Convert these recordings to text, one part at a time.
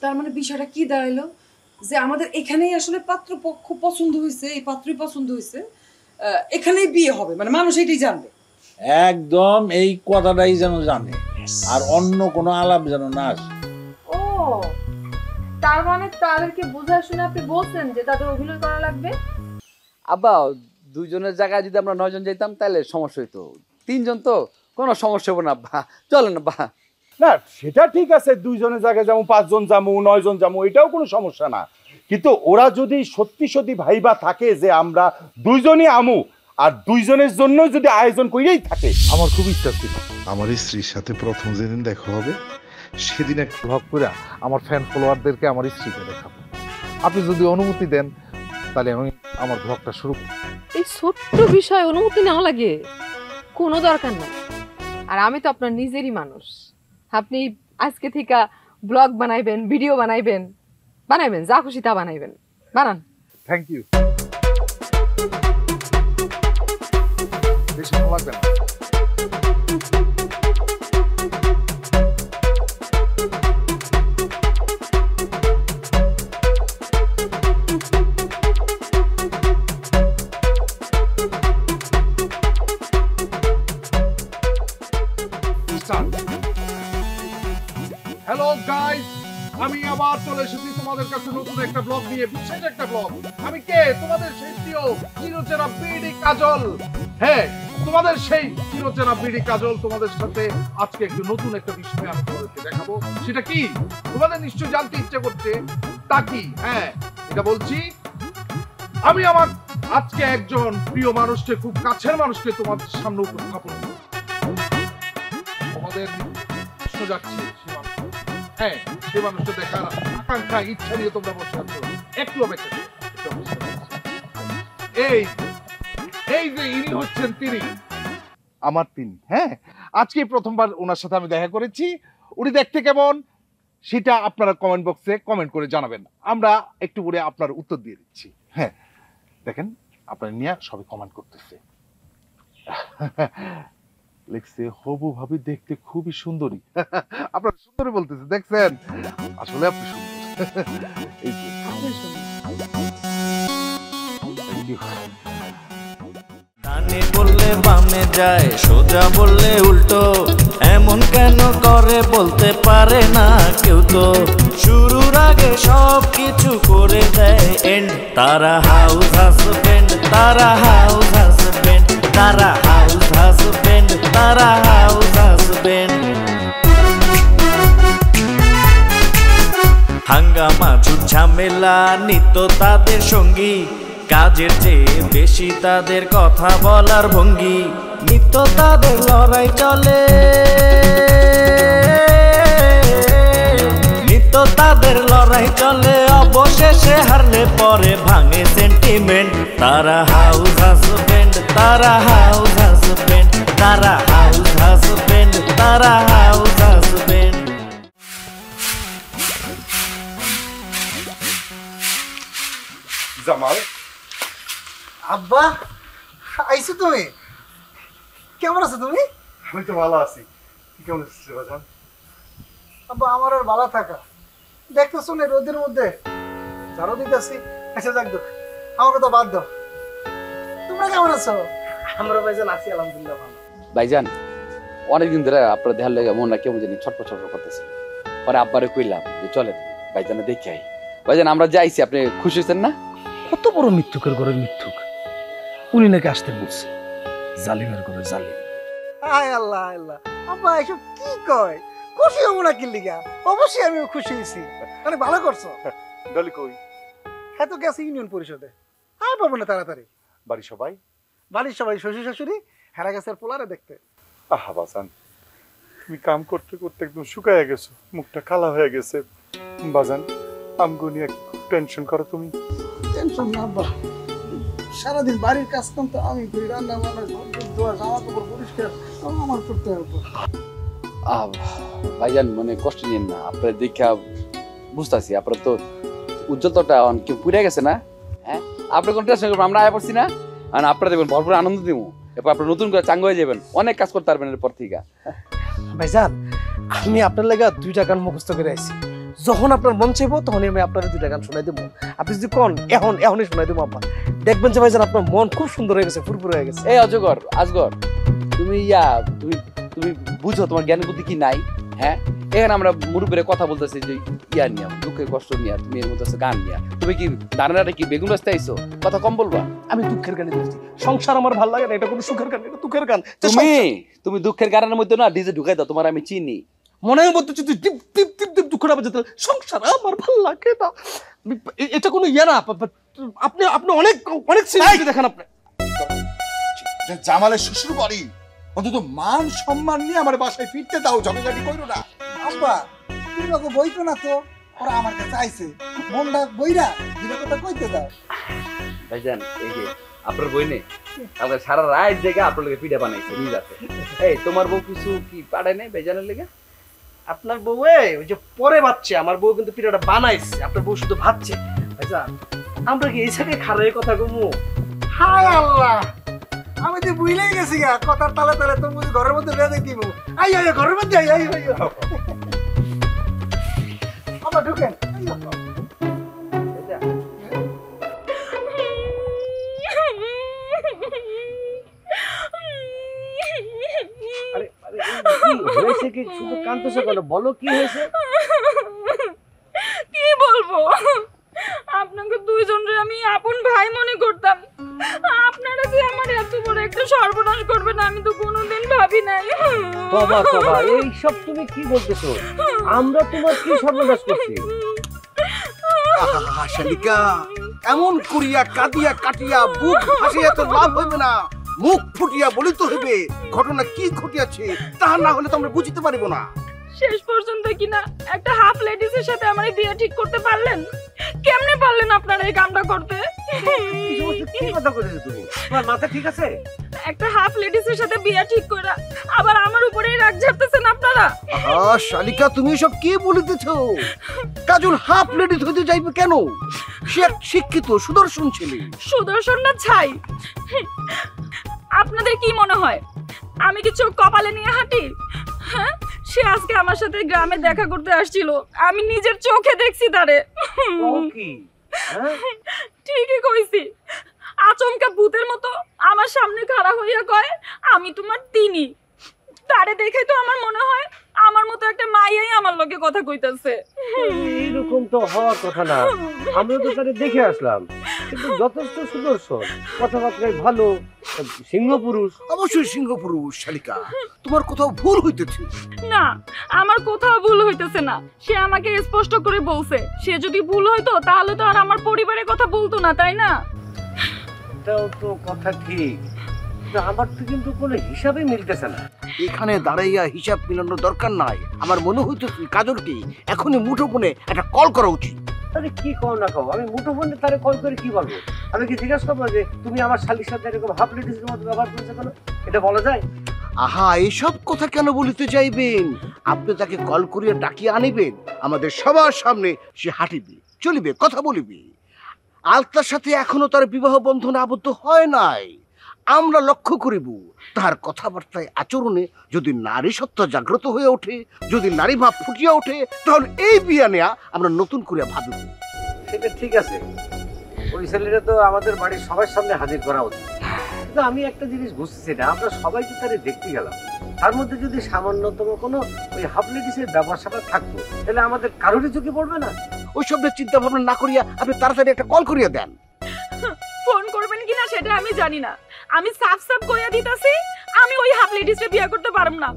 তার মানে বিষয়টা কি দাঁড়াইলো যে আমাদের এখানেই আসলে পাত্রপক্ষ পছন্দ হয়েছে, এই পাত্রই পছন্দ হয়েছে, এখানেই বিয়ে হবে, মানে মানুষ এটাই জানবে। একদম এই কথাটাই যেন জানে, আর অন্য কোনো আলাপ যেন না আসে। ও তার মানে তাদেরকে বোঝা শুনে আপনি বলছেন যে তাদের অভিনয় করা লাগবে। আব্বা দুইজনের জায়গায় যদি আমরা 9 জন যাইতাম তাহলে সমস্যা হইতো, 3 জন তো কোনো সমস্যা হবে না আব্বা, চলেন আব্বা। না সেটা ঠিক আছে, 2 জনের জায়গায় যাবো, 5 জন যাবো, 9 জন যাবো, এটাও কোনো সমস্যা না। কিন্তু ওরা যদি সত্যি সত্যি ভাইবা থাকে যে আমরা 2 জনই আমু, আর 2 জনের জন্য যদি আয়োজন করেই থাকে, আমার খুব ইচ্ছা ছিল আমার স্ত্রীর সাথে প্রথম যেদিন দেখা হবে সেদিন এক ব্লগ করে আমার ফ্যান ফলোয়ারদেরকে আমার স্ত্রীকে দেখাবো। আপনি যদি অনুমতি দেন তাহলে আমি আমার ব্লগটা শুরু করি। এই ছোট্ট বিষয় অনুমতি নেওয়া লাগে, কোনো দরকার নেই। আর আমি তো আপনার নিজেরই মানুষ, আপনি আজকে থেকে ব্লগ বানাইবেন, ভিডিও বানাইবেন, যা খুশি তা বানাইবেন, বানান। Thank you. বেশি ভালো লাগবে না। হ্যালো গাইস, আমি আবার চলে এসেছি তোমাদের কাছে নতুন একটা ব্লগ নিয়ে, বিশেষ একটা ব্লগ। আমি কে? তোমাদের সেই প্রিয় চিরচেনা বিডি কাজল। হ্যাঁ, তোমাদের সেই চিরচেনা বিডি কাজল তোমাদের সাথে আজকে একটু নতুন একটা বিষয় আমি তোমাদেরকে দেখাবো। সেটা কি তোমাদের নিশ্চয়ই জানতে ইচ্ছে করছে, তা কি? হ্যাঁ, এটা বলছি, আমি আমার আজকে একজন প্রিয় মানুষকে, খুব কাছের মানুষকে তোমাদের সামনে উপস্থাপন করব। তোমাদের প্রশ্ন যাচ্ছে সে মানুষ, হ্যাঁ সে মানুষটা দেখার আকাঙ্ক্ষা ইচ্ছা নিয়ে তোমরা বসে আছো, একটু অপেক্ষা করো। এই যে ইনি হচ্ছেন তিনি, আমার তিনি। হ্যাঁ, আজকে প্রথমবার ওনার সাথে আমি দেখা করেছি। উনি দেখতে কেমন সেটা আপনারা কমেন্ট বক্সে কমেন্ট করে জানাবেন, আমরা একটু করে আপনার উত্তর দিয়ে দিচ্ছি। হ্যাঁ দেখেন, আপনার নিয়ে সবাই কমেন্ট করতেছে, লিখছে হবু ভাবি দেখতে খুবই সুন্দরী। আপনার সুন্দরী বলতেছে, দেখছেন আসলে আপনি সুন্দর। এই যে ডানে বললে বামে যায়, সোজা বললে উল্টো, এমন কেন করে বলতে পারে না কেউ তো। শুরুর আগে সব কিছু করে দেয় এন্ড, তারা হাউস হাজবেন্ড, তারা হাউস হাজবেন্ড, তারা হাউস হাজবেন্ড, তারা হাউস হাজবেন্ড। হাঙ্গামা ঝুট ঝামেলা নিত্য তাদের সঙ্গী, কাজের চেয়ে বেশি তাদের কথা বলার ভঙ্গি, নিত্য তাদের লড়াই চলে, নিত্য তাদের লড়াই চলে, অবশেষে হারলে পরে ভাঙে সেন্টিমেন্ট। তারা হাউস হাজবেন্ড, তারা হাউস হাজবেন্ড, তারা হাউস হাজবেন্ড, তারা হাউস হাজবেন্ড। জামাল, আব্বা আইছো তুমি? কেমন আছো তুমি? আমি তো ভালো আছি, তুই কেমন আছিস বাজান? আব্বা আমার আর ভালো থাকা, দেখতেছো না রোদের মধ্যে ঝাড়ু দিতেছি। আচ্ছা যাক দুঃখ, আমার কথা বাদ দাও, তোমরা কেমন আছো? আমরা ভাইজান আছি আলহামদুলিল্লাহ ভালো। ভাইজান অনেকদিন ধরে আপনার দেখার লেগে মনটা কেমন জানি ছটফট ছটফট করতেছে, পরে আব্বারে কইলাম যে চলেন ভাইজানে দেখে আই। ভাইজান আমরা যাইছি, আপনি খুশি হয়েছেন না? কত বড় মিথ্যুকের ঘরে মিথ্যুক, উনি নাকি আসতে বলছে, জালিমের ঘরে জালিম। আয় আল্লাহ আল্লাহ, আব্বা এসব কি কয়? খুশি হবো না কি লিগা? অবশ্যই আমি খুশি হয়েছি, মানে ভালো করছো। ডলি কই? হ্যাঁ তো গেছে ইউনিয়ন পরিষদে, আর পাবো না তাড়াতাড়ি। বাড়ি সবাই? বাড়ির সবাই, শ্বশুর শাশুড়ি হেরা গেছে পোলারে দেখতে। আহা বাজান, তুমি কাম করতে করতে একদম শুকায় গেছো, মুখটা কালা হয়ে গেছে। বাজান আমগো নিয়ে খুব টেনশন করো তুমি। টেনশন না আব্বা, সারাদিন বাড়ির কাজ কাম তো আমি করি, রান্না বান্না ধোয়া, জামা কাপড় পরিষ্কার আমার করতে হবে। ভাইজান মানে কষ্ট নিন না, আপনার দেখা বুঝতেছি আপনার তো উজ্জ্বলতাটা কেউ পুড়ে গেছে না। হ্যাঁ, আপনি কোন টেনশন করবেন, আমরা আয় পড়ছি না, আর আপনারা দেখবেন ভরপুর আনন্দ দিব, এরপর আপনি নতুন করে চাঙ্গ হয়ে যাবেন, অনেক কাজ করতে পারবেন এরপর থেকে। ভাইজান আমি আপনার লাগা 2টা গান মুখস্থ করে আইছি, যখন আপনার মন চাইবো তখনই আমি আপনার 2টা গান শোনাই দেবো। আপনি যদি কোন এখনই শোনাই দেবো আব্বা, দেখবেন যে ভাইজান আপনার মন খুব সুন্দর হয়ে গেছে, ফুরফুর হয়ে গেছে। এই অজগর আজগর, তুমি তুমি বুঝো তোমার জ্ঞান বুদ্ধি কি নাই? হ্যাঁ, এখানে আমরা মুরুবের কথা বলতেছি যে ইয়া নিয়া, দুঃখের কষ্ট নিয়া, তুমি এর মধ্যে গান নিয়া, তুমি কি দাঁড়ানাটা কি বেগুন রাস্তায় আইছো? কথা কম বলবা। আমি দুঃখের গানে বলছি, সংসার আমার ভালো লাগে না, এটা কোনো সুখের গান, এটা দুঃখের গান। তুমি দুঃখের গানের মধ্যে না ডিজে ঢুকাই দাও, তোমার আমি চিনি। মনের মধ্যে যদি টিপ টিপ টিপ টিপ দুঃখটা বাজে, তাহলে সংসার আমার ভালো লাগে না। এটা কোনো ইয়ে না। আপনি আপনি অনেক অনেক সিরিয়াস দেখেন। আপনি জামালের শ্বশুর বাড়ি, অন্তত মান সম্মান নিয়ে আমার বাসায় ফিরতে দাও, ঝগড়াঝাটি করো না। আব্বা তুমি ওকে বইতো না তো, ওরা আমার কাছে আইছে, মনটা বইরা দুটো কথা কইতে দাও। ভাইজান এই যে আপনার বই নেই, কালকে সারা রাত জেগে আপনার লেগে পিঠা বানাইছে নিজ আছে। এই তোমার বউ কিছু কি পাঠায় নাই ভাইজানের লেগে? আপনার বউ ওই যে পরে ভাবছে, আমার বউ কিন্তু পিঠাটা বানাইছে, আপনার বউ শুধু ভাবছে। ভাইজান আমরা কি এই জায়গায় খারাপ কথা কমু? হায় আল্লাহ, আমি তো বুঝলেই গেছি গা, কথার তালে তালে তো বুঝি ঘরের মধ্যে বেঁধে দিব। আই আই ঘরের মধ্যে আই আই আই আবার ঢুকেন। হয়েছে কি? শুধু কাঁদতেছে কেন? বলো কি হয়েছে? কি বলবো, আপনাকে দুইজনরে আমি আপন ভাই মনে করতাম, আপনারা যে আমার এত বড় একটা সর্বনাশ করবেন আমি তো কোনোদিন ভাবি নাই। বাবা বাবা, এই সব তুমি কি বলতেছো? আমরা তোমার কি সর্বনাশ করছি? শালিকা, এমন করিয়া কাঁদিয়া কাটিয়া বুক ভাসিয়া তো লাভ হইবে না, মুখ ফুটিয়া বলিতে হইবে ঘটনা কি ঘটিয়াছে, তাহা না হলে তো আমরা বুঝতে পারিব না। শেষ পর্যন্ত কিনা একটা হাফ লেডিসের সাথে আমার বিয়ে ঠিক করতে পারলেন? কেমনে পারলেন আপনারা এই কামটা করতে? কি কথা কইছো তুমি? তোমার মাথা ঠিক আছে? একটা হাফ লেডিসের সাথে বিয়ে ঠিক কইরা আবার আমার উপরেই রাগ ঝাড়তেছেন আপনারা। শালিকা, তুমি সব কি বলিতেছো? কাজল হাফ লেডিস হইতে যাইবে কেন? সে এক শিক্ষিত সুদর্শন ছেলে। সুদর্শন না ছাই? আপনাদের কি মনে হয় আমি কি চোখ কপালে নিয়ে হাঁটি? হ্যাঁ, সে আজকে আমার সাথে গ্রামে দেখা করতে আসছিল, আমি নিজের চোখে দেখছি তারে। ঠিকই কইছি, আচমকা ভূতের মতো আমার সামনে খাড়া হইয়া কয় আমি তোমার তিনি। তারে দেখে তো আমার মনে হয় আমার মতো একটা মাইয়াই আমার লগে কথা কইতাছে। এইরকম তো হওয়ার কথা না, আমরা তো তারে দেখে আসলাম, কিন্তু যথেষ্ট সুদর্শন, কথাবার্তায় ভালো, সিংহ পুরুষ। অবশ্যই সিংহ পুরুষ। শালিকা, তোমার কোথাও ভুল হইতেছে। না, আমার কোথাও ভুল হইতেছে না। সে আমাকে স্পষ্ট করে বলছে, সে যদি ভুল হইতো তাহলে তো আর আমার পরিবারের কথা বলতো না, তাই না? এটাও তো কথা ঠিক, আমার তো কিন্তু কোনো হিসাবই মিলতেছে না। এখানে দাঁড়াইয়া হিসাব মিলানোর দরকার নাই। আমার মনে হইতেছে কাজলকে এখনই মুঠোফোনে একটা কল করা উচিত। আরে কি কল না কও, আমি মুঠোফোনে তারে কল করে কি বলবো? আমি কি জিজ্ঞাসা করবো যে তুমি আমার শালির সাথে এরকম হাফ লেডিসের মতো ব্যবহার করেছো কেন? এটা বলা যায়? আহা, এইসব কথা কেন বলিতে চাইবেন? আপনি তাকে কল করিয়া ডাকিয়ে আনিবেন, আমাদের সবার সামনে সে হাঁটিবে, চলিবে, কথা বলিবে। আলতার সাথে এখনো তার বিবাহ বন্ধনে আবদ্ধ হয় নাই। আমরা লক্ষ্য করিব তার কথাবার্তায়, আচরণে যদি নারী সত্তা জাগ্রত হয়ে ওঠে, যদি নারী ভাব ফুটিয়া ওঠে, তাহলে এই বিয়া নেয়া আমরা নতুন করে ভাবিব। সেটা ঠিক আছে, ওই ছেলেটা তো আমাদের বাড়ির সবার সামনে হাজির করা উচিত। কিন্তু আমি একটা জিনিস বুঝতেছি না, আমরা সবাই তো তারে দেখতে গেলাম, তার মধ্যে যদি সামান্যতম কোনো ওই হাফ লেডিসের ব্যবসাটা থাকতো তাহলে আমাদের কারোরই চোখে পড়বে না। ওই সব চিন্তা ভাবনা না করিয়া আপনি তাড়াতাড়ি একটা কল করিয়া দেন। ফোন করবেন কিনা সেটা আমি জানি না, আমি সাফ সাফ কইয়া দিতাছি আমি ওই হাফ লেডিসে বিয়ে করতে পারব না।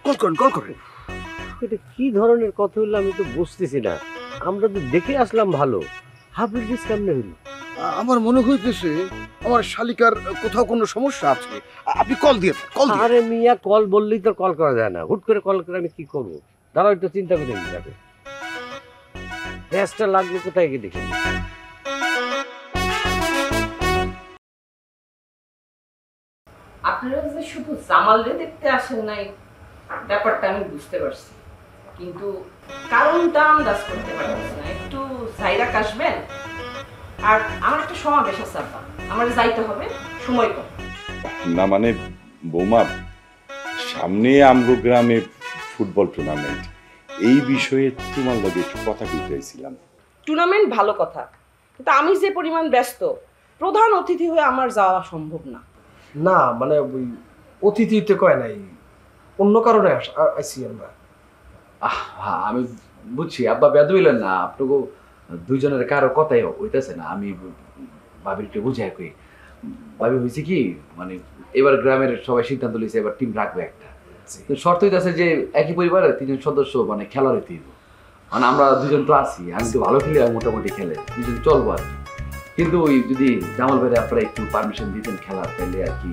কল করেন, কল করেন। এটা কি ধরনের কথা হলো আমি তো বুঝতেছি না। আমরা তো দেখে আসলাম ভালো, হাফ লেডিস কেমনে হইল? আমার মনে হইতেছে আমার শালিকার কোথাও কোনো সমস্যা আছে। আপনি কল দিয়ে কল দিয়ে। আরে মিয়া, কল বললেই তো কল করা যায় না, হুট করে কল করে আমি কি করবো? দাঁড়াও একটু চিন্তা করে নিয়ে যাবে। গ্যাসটা লাগবে কোথায় গিয়ে দেখে। আপনারা যে শুধু জামালরে দেখতে আসেন নাই ব্যাপারটা আমি বুঝতে পারছি, কিন্তু কারণটা আন্দাজ করতে পারছি না। একটু জাইরাক আসবেন? আর আমার একটা সমাবেশ আছে আব্বা, আমার যাইতে হবে, সময় কম। না মানে বৌমা, সামনে আমগো গ্রামে ফুটবল টুর্নামেন্ট এই বিষয়ে তোমার লগে একটু কথা বলতেছিলাম। টুর্নামেন্ট ভালো কথা, কিন্তু আমি যে পরিমাণ ব্যস্ত, প্রধান অতিথি হয়ে আমার যাওয়া সম্ভব না। না মানে ওই অতিথিতে কয় নাই, অন্য কারণে আইসি আমরা। আমি বুঝছি আব্বা বেদ হইলেন না, আপনাকে দুইজনের কারো কথাই হইতেছে না। আমি ভাবির একটু বুঝাই কই। ভাবি হয়েছে কি, মানে এবার গ্রামের সবাই সিদ্ধান্ত নিয়েছে এবার টিম রাখবে একটা। শর্ত হইতেছে যে একই পরিবারের 3জন সদস্য মানে খেলার হইতে হইব। মানে আমরা দুজন তো আছি, আমি তো ভালো খেলি, মোটামুটি খেলে দুজন চলবো আর কি। কিন্তু ওই যদি জামাল ভাইরে আপনারা একটু পারমিশন দিতেন খেলার, তাহলে আর কি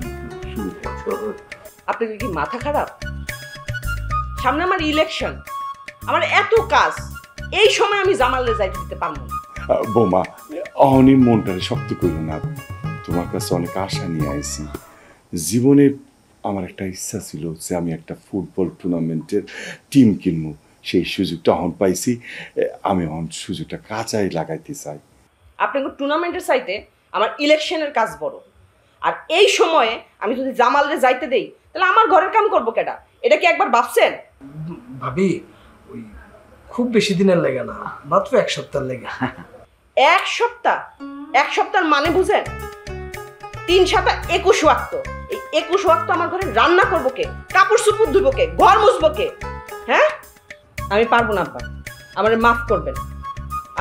সুবিধা। আপনাদের কি মাথা খারাপ? সামনে আমার ইলেকশন, আমার এত কাজ, এই সময় আমি জামালে যাইতে দিতে পারবো না। বৌমা, অহনি মনটারে শক্ত করো না। তোমার কাছে অনেক আশা নিয়ে আইছি। জীবনে আমার একটা ইচ্ছা ছিল যে আমি একটা ফুটবল টুর্নামেন্টের টিম কিনবো, সেই সুযোগটা অহন পাইছি। আমি অহন সুযোগটা কাজাই লাগাইতে চাই। আপনাকে টুর্নামেন্টের চাইতে আমার ইলেকশনের কাজ বড়। আর এই সময়ে আমি যদি জামালে যাইতে দেই, তাহলে আমার ঘরের কাম করবো কেটা? এটা কি একবার ভাবছেন? ভাবি ওই খুব বেশি দিনের লেগে না, মাত্র 1 সপ্তাহ লেগে। 1 সপ্তাহ? 1 সপ্তাহের মানে বুঝেন? 3 7 21 ওয়াক্ত। এই 21 ওয়াক্ত আমার ঘরে রান্না করবো কে, কাপড় চোপড় ধুবো কে, ঘর মুছবো কে? হ্যাঁ, আমি পারবো না আব্বা, আমার মাফ করবেন।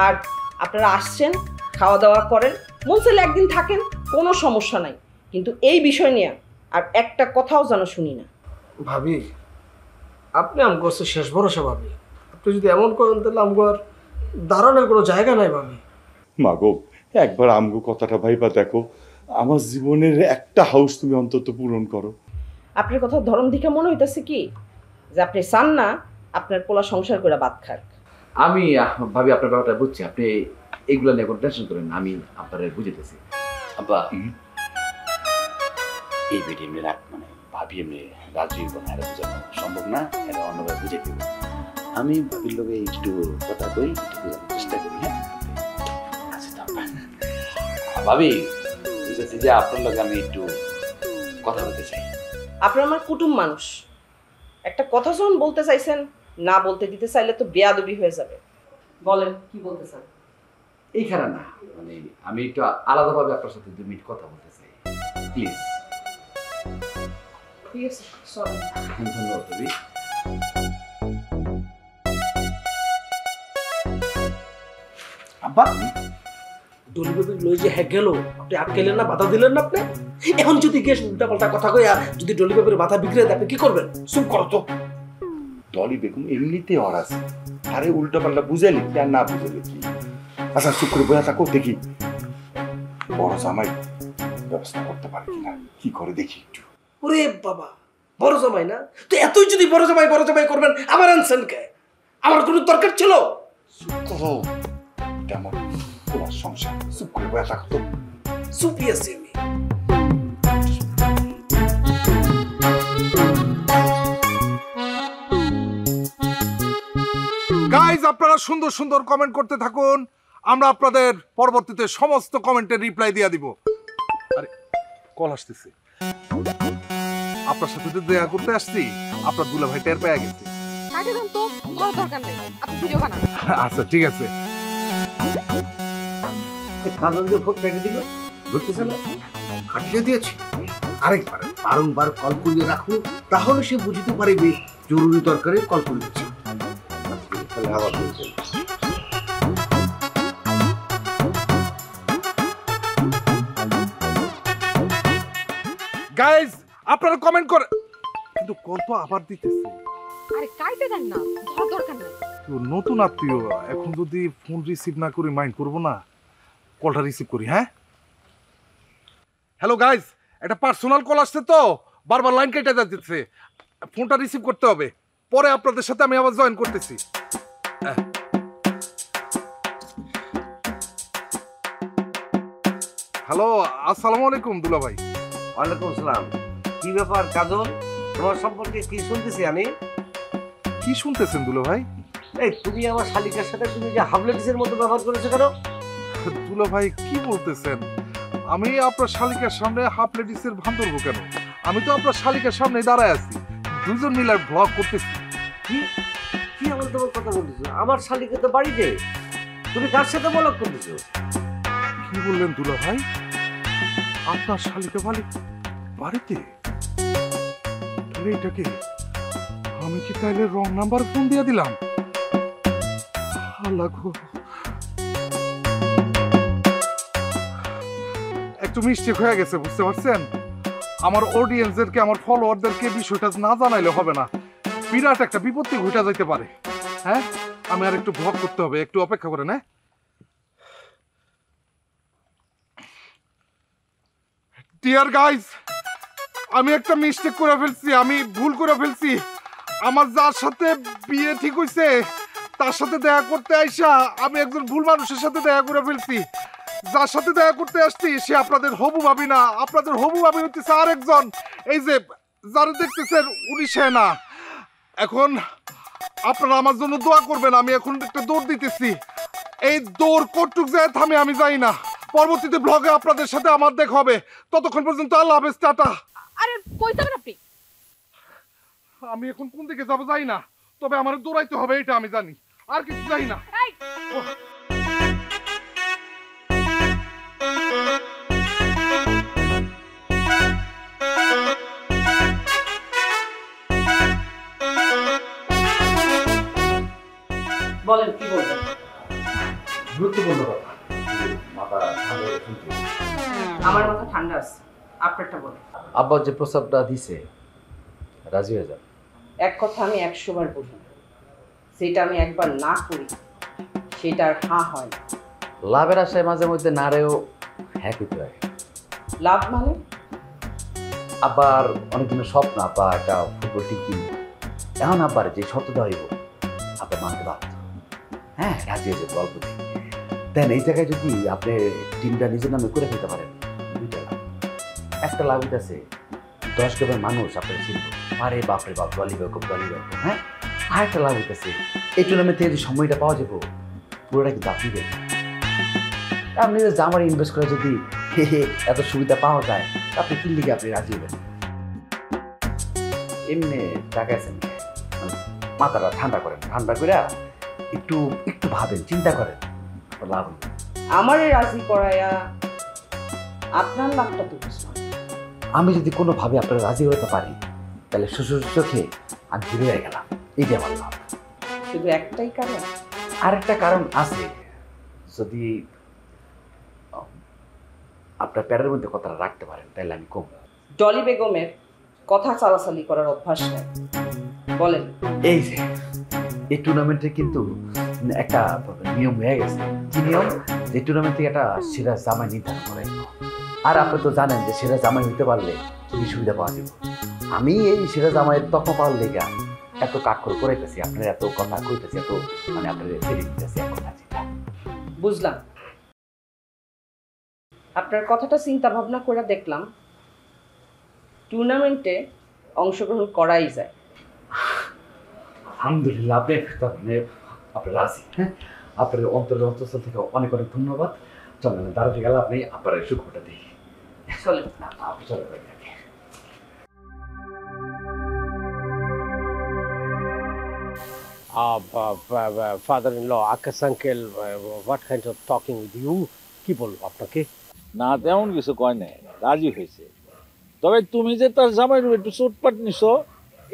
আর আপনারা আসছেন, খাওয়া দাওয়া করেন, মন চাইলে একদিন থাকেন, কোনো সমস্যা নাই, কিন্তু এই বিষয় নিয়ে আর একটা কথাও যেন শুনি না। ভাবি আপনি আমগো শেষ ভরসা ভাবি, আপনি যদি এমন করেন তাহলে আমগো আর দাঁড়ানোর কোনো জায়গা নাই ভাবি। মাগো, একবার আমগো কথাটা ভাইবা দেখো, আমার জীবনের একটা হাউস তুমি অন্তত পূরণ করো। আপনার কথা ধরন দেখে মনে হইতেছে কি যে আপনি চান না আপনার পোলা সংসার করে ভাত খাক। আমি ভাবি আপনার ব্যাপারটা বুঝছি, আপনি এইগুলো নিয়ে কোনো টেনশন করেন না, আমি আপনার বুঝেতেছি। আব্বা এই ভিডিও এমনি রাখ, মানে ভাবি এমনি রাজি হইব না, এটা বোঝানো সম্ভব না, এটা অন্যভাবে বুঝে দিব। আমি ভাবির লোকে একটু কথা কই, একটু বোঝানোর চেষ্টা করি। হ্যাঁ আচ্ছা ভাবি, ঠিক আছে যে আপনার লোকে আমি একটু কথা বলতে চাই। আপনার আমার কুটুম মানুষ, একটা কথা যখন বলতে চাইছেন, না বলতে দিতে চাইলে তো বেয়াদবি হয়ে যাবে। বলেন কি বলতে চান? এইখানে না, মানে আমি একটু আলাদাভাবে আপনার সাথে 2 মিনিট কথা বলতে চাই, প্লিজ। ঠিক আছে, সরি। ধন্যবাদ ভাবি। আব্বা ডলিভারি লই যে হ্যাঁ গেল, আপনি আটকাইলেন না, বাধা দিলেন না আপনি। এখন যদি গেস উল্টা পাল্টা কথা কইয়া যদি ডলিভারির মাথা বিগড়ে দেয়, আপনি কি করবেন? চুপ করো তো। ডলি বেগম এমনিতে অর আছে, আরে উল্টা পাল্টা বুঝাইলে কি আর না বুঝাইলে কি? আচ্ছা চুপ করে বসে থাকো, দেখি বড় জামাই ব্যবস্থা করতে পারে কিনা, কি করে দেখি একটু। ওরে বাবা, বড় জামাই না তো? এতই যদি বড় জামাই করবেন, আমার আনছেন কে? আমার কোনো দরকার ছিল? চুপ করো, তেমন তোমার সংসার, চুপ করে বসে থাকো তো। চুপই আছি আমি। গাইজ, আপনারা সুন্দর সুন্দর কমেন্ট করতে থাকুন, আমরা আপনাদের পরবর্তীতে সমস্ত কমেন্টের রিপ্লাই দিয়ে দিব। আরে কল আসতেছে, আপনার সাথে তো দেখা করতে আসছি, আপনার দুলা ভাই টের পেয়ে গেছে। কাকে দেন তো, কোনো দরকার নেই, আপনি ভিডিও বানান। আচ্ছা ঠিক আছে। কাজল যে ফোন কেটে দিল, ধরতেছে না, কাটিয়ে দিয়েছি। আরেকবার বারংবার কল করিয়ে রাখুন, তাহলে সে বুঝতে পারবে জরুরি দরকারে কল করে দিচ্ছে। তাহলে আবার বলছেন গাইজ, আপনারা কমেন্ট করে, কিন্তু কল তো আবার দিতেছে। আরে কাইতে দেন না, ধর দরকার নেই। তো নতুন আত্মীয়, এখন যদি ফোন রিসিভ না করি মাইন্ড করবো না, কলটা রিসিভ করি। হ্যাঁ হ্যালো গাইজ, একটা পার্সোনাল কল আসছে তো বারবার লাইন কেটে যাচ্ছে, ফোনটা রিসিভ করতে হবে, পরে আপনাদের সাথে আমি আবার জয়েন করতেছি। হ্যালো, আসসালামু আলাইকুম দুলা ভাই। ওয়ালাইকুম সালাম। কি ব্যাপার কাজল, তোমার সম্পর্কে কি শুনতেছি আমি? কি শুনতেছেন দুলা ভাই? এই তুমি আমার শালিকার সাথে তুমি যে হাবলেটিসের মতো ব্যবহার করেছো কেন? দুলা ভাই কি বলতেছেন? আমি আপনার শালিকার সামনে হাফ লেডিসের ভান ধরবো কেন? আমি তো আপনার শালিকার সামনে দাঁড়ায় আছি, দুজন মিলে ব্লগ করতেছি। কি কি আমার তোমার কথা বলতেছো? আমার শালিকে তো বাড়িতে, তুমি কার সাথে বলক করতেছো? কি বললেন দুলা ভাই? আপনার শালিকা বাড়িতে? তাহলে এটাকে আমি কি তাইলে রং নাম্বার ফোন দিয়ে দিলাম? আল্লাহ গো, একটু মিস্টেক হয়ে গেছে, বুঝতে পারছেন? আমার অডিয়েন্সদেরকে, আমার ফলোয়ারদেরকে বিষয়টা না জানাইলে হবে না, বিরাট একটা বিপত্তি ঘটে যাইতে পারে। হ্যাঁ, আমি আর একটু ভ্লগ করতে হবে, একটু অপেক্ষা করেন। হ্যাঁ, ডিয়ার গাইজ, আমি একটা মিস্টেক করে ফেলছি, আমি ভুল করে ফেলছি। আমার যার সাথে বিয়ে ঠিক হইছে তার সাথে দেখা করতে আইসা আমি একজন ভুল মানুষের সাথে দেখা করে ফেলছি। যার সাথে দেখা করতে আসছি সে আপনাদের হবু ভাবি না, আপনাদের হবু ভাবি হচ্ছে আর একজন। এই যে যারা দেখতেছেন উনি সে না। এখন আপনারা আমার জন্য দোয়া করবেন। আমি এখন একটা দৌড় দিতেছি, এই দৌড় কটুক যায় থামে আমি যাই না। পরবর্তীতে ব্লগে আপনাদের সাথে আমার দেখা হবে। ততক্ষণ পর্যন্ত আল্লাহ হাফেজ, টাটা। আরে কই যাবেন আপনি? আমি এখন কোন দিকে যাবো জানি না, তবে আমার দৌড়াইতে হবে এটা আমি জানি, আর কিছু জানি না। বলেন কি বলবেন? গুরুত্বপূর্ণ কথা, মাথা ঠান্ডা হয়ে শুনতে। আমার মাথা ঠান্ডা আছে, আপনারটা বলেন। আব্বা যে প্রস্তাবটা দিছে রাজি হয়ে যান। এক কথা আমি 100 বার বলি, সেটা আমি একবার না করি সেটা আর হ্যাঁ হয় না। লাভের আশায় মাঝে মধ্যে নারেও হ্যাঁ করতে হয়। লাভ মানে? আবার অনেক দিনের স্বপ্ন আব্বা একটা ফুটবল টিম কিনবো। এখন আব্বার যে শর্ত দেওয়া হইব আব্বা মানতে বাধ্য। হ্যাঁ, রাজি হয়েছে গল্প দিয়ে দেন। এই জায়গায় যদি আপনি টিমটা নিজের নামে করে ফেলতে পারেন, দুইটা লাভ। একটা লাভ হইতেছে 10 গ্রামের মানুষ আপনার চিনব, আরে বাপরে বাপ, দলি বেকম দলি বেকম। হ্যাঁ, আর একটা লাভ হইতেছে এই টুর্নামেন্ট থেকে যে সময়টা পাওয়া যাবো পুরোটা কিন্তু আপনি দেবেন। আপনি জামার ইনভেস্ট করে যদি এত সুবিধা পাওয়া যায়, আপনি কি লিগে আপনি রাজি হবেন? এমনি টাকা আছেন, মাথাটা ঠান্ডা করেন, ঠান্ডা করে একটু একটু ভাবেন, চিন্তা করেন, লাভ হবে। আমারে রাজি করায়া আপনার লাভটা তো বুঝলাম। আমি যদি কোনোভাবে আপনারা রাজি হতে পারি তাহলে শ্বশুর চোখে আমি হিরো হয়ে গেলাম, এইটা আমার লাভ। শুধু একটাই কারণ? আরেকটা কারণ আছে, যদি আপনার প্যারের মধ্যে কথাটা রাখতে পারেন তাহলে আমি কম। ডলি বেগমের কথা চালাচালি করার অভ্যাস নেই, বলেন। এই যে এই টুর্নামেন্টে কিন্তু একটা নিয়ম হয়ে গেছে। কি নিয়ম? যে টুর্নামেন্ট থেকে একটা সেরা জামাই নির্ধারণ করে। আর আপনি তো জানেন যে সেরা জামাই হইতে পারলে কি সুবিধা পাওয়া যাবে। আমি এই সেরা জামাইয়ের তখন পাওয়ার লেগা এত কাঠখড় করাইতেছি, আপনার এত কথা কইতেছি, এত মানে আপনার ছেড়ে দিতেছি এক কথা চিন্তা। বুঝলাম, আপনার কথাটা চিন্তা ভাবনা করে দেখলাম টুর্নামেন্টে অংশগ্রহণ করাই যায়। আলহামদুলিল্লাহ, আপনি আপনার রাজি। হ্যাঁ, আপনার অন্তরের অন্তঃস্থল থেকে অনেক অনেক ধন্যবাদ। চলেন, দাঁড়াতে গেলে আপনি আপনার সুখটা দিই। চলেন আপনি চলে father-in-law, Akash uncle, what kind of talking with you? কি বলবো আপনাকে? না, তেমন কিছু কয় নাই, রাজি হয়েছে। তবে তুমি যে তার জামাইয়ের একটু চোটপাট নিছো,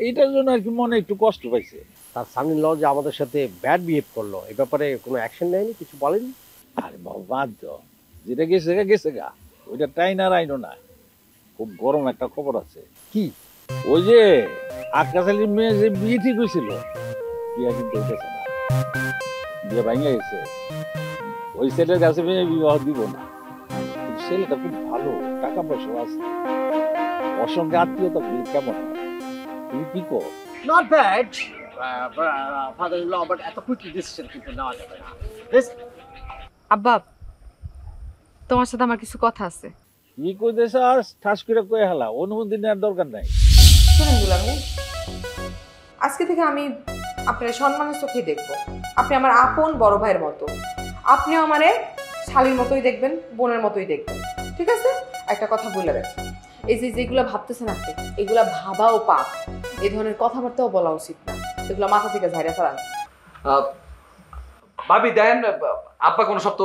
এইটার জন্য আর কি মনে একটু কষ্ট পাইছে। তার son-in-law যে আমাদের সাথে ব্যাড বিহেভ করলো, এই ব্যাপারে কোনো অ্যাকশন নেয়নি, কিছু বলেনি? আরে বাবা, বাদ দাও, যেটা গেছে গা গেছে গা, ওইটা টাইন আর আইনো না। খুব গরম একটা খবর আছে। কি? ওই যে আকাশ আলীর মেয়ে যে বিয়ে ঠিক হয়েছিল, বিয়ে কিন্তু হইতেছে না, বিয়ে ভাঙে গেছে। ওই ছেলের কাছে মেয়ে বিবাহ দিব না। ছেলেটা খুব ভালো, টাকা পয়সা আছে, ওর সঙ্গে আত্মীয়তা কেমন হয়? তুমি কি কো? Not bad, father-in-law, but এত quickly decision কিন্তু নেওয়া যাবে না। আব্বা, তোমার সাথে আমার কিছু কথা আছে। কি কইতেছ? ঠাস করে কয়ে হালা, অনুমতি নেওয়ার দরকার নাই। শুনুন দুলাভাই, আজকে থেকে আমি আপনার সম্মানের চোখে দেখব। আপনি আমার আপন বড় ভাইয়ের মতো, আপনিও আমারে শালীর মতোই দেখবেন, বোনের মতোই দেখবেন, ঠিক আছে? একটা কথা বলে রাখছি, এই যে যেগুলো ভাবতেছেন আপনি, এগুলা ভাবাও পাপ, এই ধরনের কথাবার্তাও বলা উচিত না। এগুলো মাথা থেকে ঝাইরা ফেলান। ভাবি দেন, আব্বা কোনো শব্দ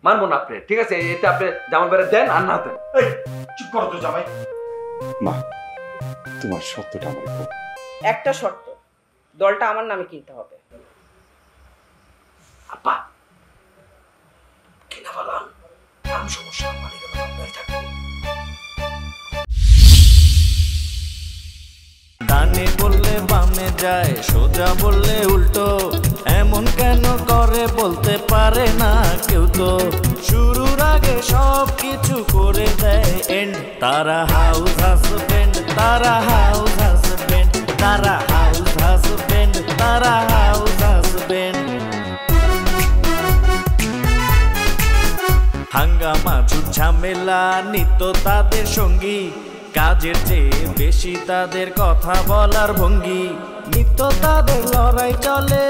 মানবো না আপনি, ঠিক আছে? এতে আপনি জামাই বেড়ে দেন আর না দেন। এই চুপ করো তো জামাই। মা তোমার সত্যটা আমার বলো। একটা শর্ত, দলটা আমার নামে কিনতে হবে। আব্বা কিনা বলান, নাম সমস্যা মালিক আপনার থাকবে। ডানে বললে বামে যায়, সোজা বললে উল্টো, এমন কেন করে বলতে পারে না কেউ তো। শুরুর আগে সব কিছু করে দেয় এন্ড। তারা হাউস হাজবেন্ড, তারা হাউস হাজবেন্ড, তারা হাউস হাজবেন্ড, তারা হাউস হাজবেন্ড। হাঙ্গামা ঝুট ঝামেলা নিত্য তাদের সঙ্গী, কাজের চেয়ে বেশি তাদের কথা বলার ভঙ্গি। নিত্য তাদের লড়াই চলে